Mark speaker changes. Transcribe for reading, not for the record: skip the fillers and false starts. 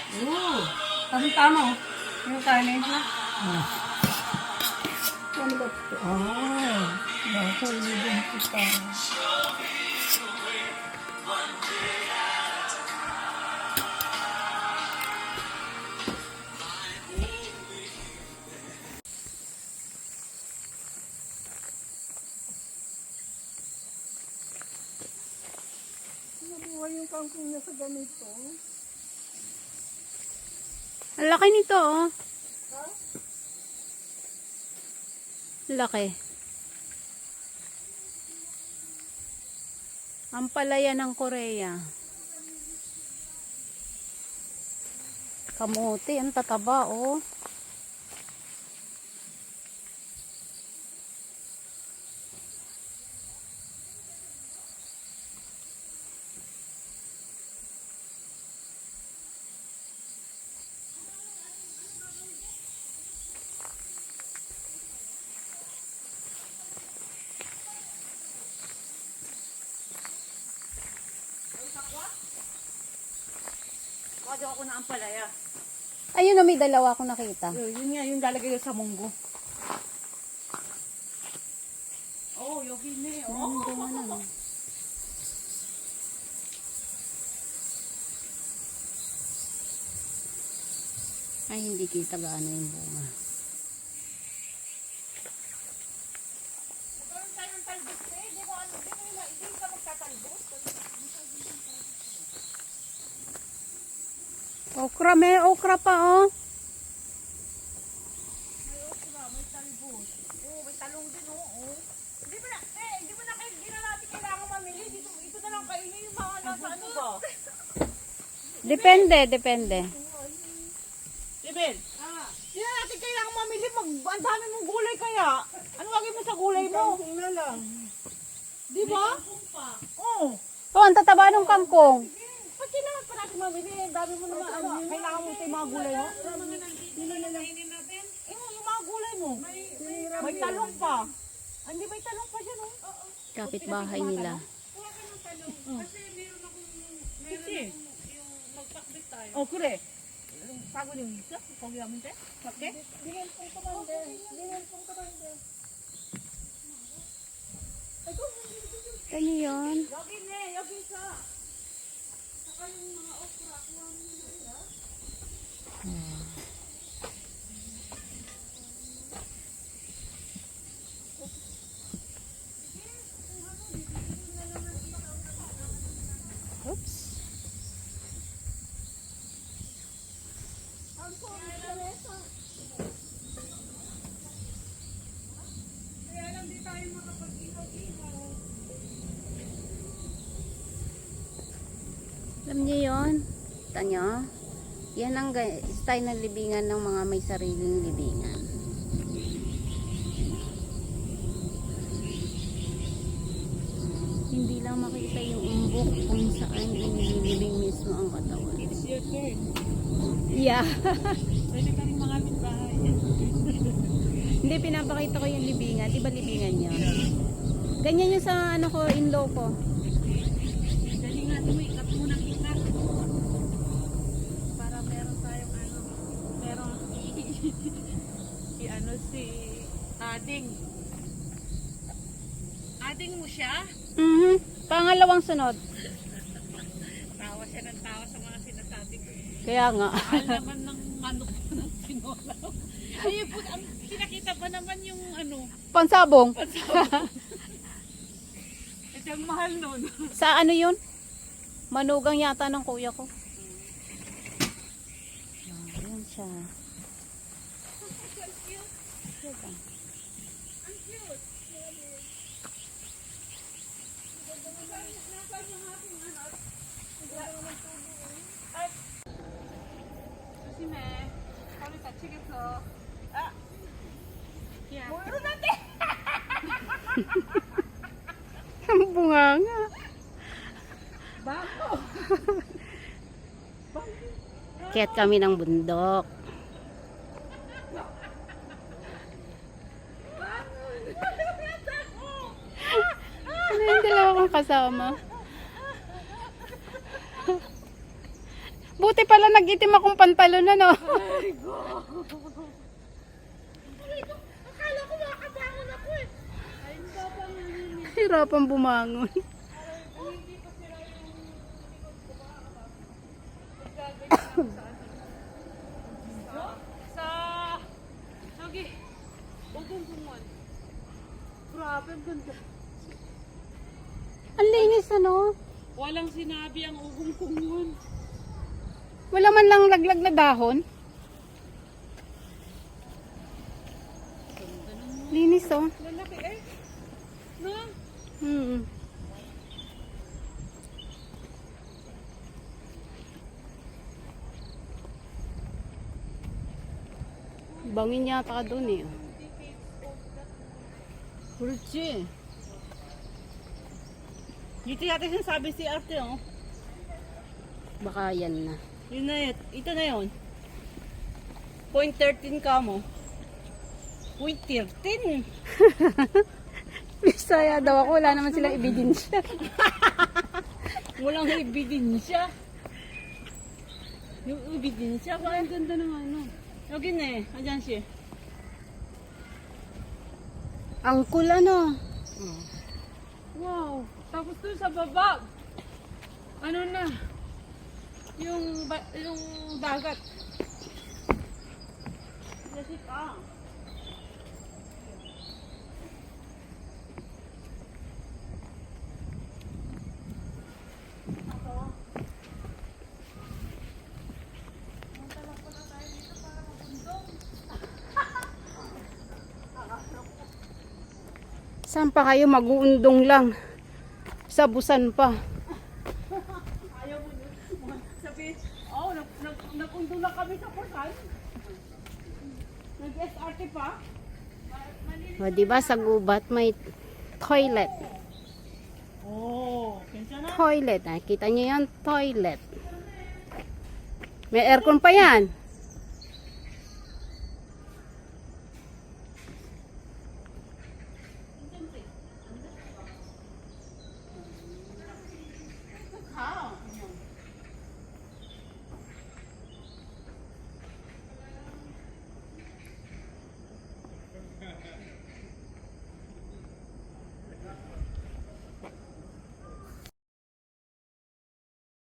Speaker 1: Oo. Tama oh. Yung kanin na.
Speaker 2: Ano ba ito? Nakaligin kita. Nabuhay yung kangkong niya sa ganito.
Speaker 3: Ang laki nito, oh. Laki. Ang palaya ng Korea. Kamuti, ang tataba, oh.
Speaker 1: Wado ako na ang palaya.
Speaker 3: Ayun na, may dalawa akong nakita.
Speaker 1: Yun nga, yung lalagay sa munggo. Oh, yogi ne. Oh.
Speaker 3: Ay, hindi kita gaano yung bunga.
Speaker 1: Magkaroon tayo ng talbos eh. Di ba ka magtatalbos?
Speaker 3: Okra, may okra pa, oh.
Speaker 1: May okra, may talbos. Oh, may talong din, oh. Hindi mo na natin kailangan mamili. Ito na lang kainin yung mga nasa ano ba?
Speaker 3: Depende.
Speaker 1: Libel, hindi na natin kailangan mamili. Ang dami mong gulay kaya. Ano lagay mo sa gulay mo?
Speaker 2: Kangkong na lang.
Speaker 1: Di ba? Oo.
Speaker 3: Oh, ang tataba ng kangkong.
Speaker 1: Ba't kailangan pa natin mamili? Ang dami mo naman. Kailangan mo ito yung mga gulay mo? Yung mga gulay mo. May talong pa. Hindi may talong pa siya, no?
Speaker 3: Kapitbahay nila.
Speaker 1: Kasi. Oh, kure. Pagod yung isa? Pagod yung isa? Okay?
Speaker 2: Dingin pong kamande.
Speaker 3: Ano yun?
Speaker 1: Yogi ne, yogi sa. Saka yung mga okra. Kuha mo na.
Speaker 3: Oops.
Speaker 1: Kaya lang di tayo makapag-ihaw-ihaw.
Speaker 3: Alam niyo yun? Kita nyo? Yan ang style ng libingan ng mga may sariling libingan. Hindi lang makita yung umbok kung saan inilibing mismo ang katawan.
Speaker 1: It's your turn.
Speaker 3: Yeah.
Speaker 1: Pwede ka rin mga bahay.
Speaker 3: Hindi, pinapakita ko yung libingan. Di ba libingan nyo? Ganyan yung sa ano ko, in-law ko.
Speaker 1: Dali nga, tumikat muna kita. Para meron tayong merong ano si Ading. Ading mo siya?
Speaker 3: Pangalawang sunod.
Speaker 1: Tawa siya ng tawa sa mga sinasabi ko.
Speaker 3: Kaya nga.
Speaker 1: Mahal naman ng manok ng tinola. Ayun po, ang pinakita pa naman yung
Speaker 3: Pansabong.
Speaker 1: ito yung mahal nun.
Speaker 3: Sa ano yun? Manugang yata ng kuya ko. Ayan siya.
Speaker 1: 조심해. 허리 다치겠어. 아! 뭐로 난데?
Speaker 3: Ang bunganga.
Speaker 1: Bako!
Speaker 3: Kaya't kami ng bundok. Ano yung dalawa kong kasama? Buti buti pala nag-itim akong pantalon na, no?
Speaker 1: Akala ko makabangon ako eh. Ay, hindi pa pa nalilinis.
Speaker 3: Hirapan bumangon.
Speaker 1: Hindi pa sila yung likod ko ba? Naggaganyan ako sa Lagi. Ugong kumon. Grabe, ang ganda.
Speaker 3: Ang linis, ano?
Speaker 1: Walang sinabi ang ugong kumon.
Speaker 3: Wala man lang laglag na dahon. Linis, oh.
Speaker 1: Lalaki eh. No?
Speaker 3: Hmm. Bangin yata ka doon eh.
Speaker 1: Kurchi. Dito yata sinasabi si ate, oh.
Speaker 3: Baka yan na.
Speaker 1: Yun na yun. Ito na yun. 0.13 ka mo. 0.13?
Speaker 3: Bisaya daw ako. Wala naman silang ebidensya.
Speaker 1: Walang ebidensya. Yung ebidensya, parang ganda ng ano. Lagi na eh. Ayan siya.
Speaker 3: Ang cool, ano?
Speaker 1: Wow. Tapos dun sa baba. Ano na? Yung dagat. Lasik ah.
Speaker 3: Saan pa kayo mag-uundong lang? Sa busan pa.
Speaker 1: Ayaw mo yun. Sabi, oh, napundo lang kami sa Pusan. Nag-SRT pa.
Speaker 3: O, diba sa gubat may toilet.
Speaker 1: Oh, kensya na.
Speaker 3: Toilet. Ah. Kita niyo yan? Toilet. May aircon pa yan.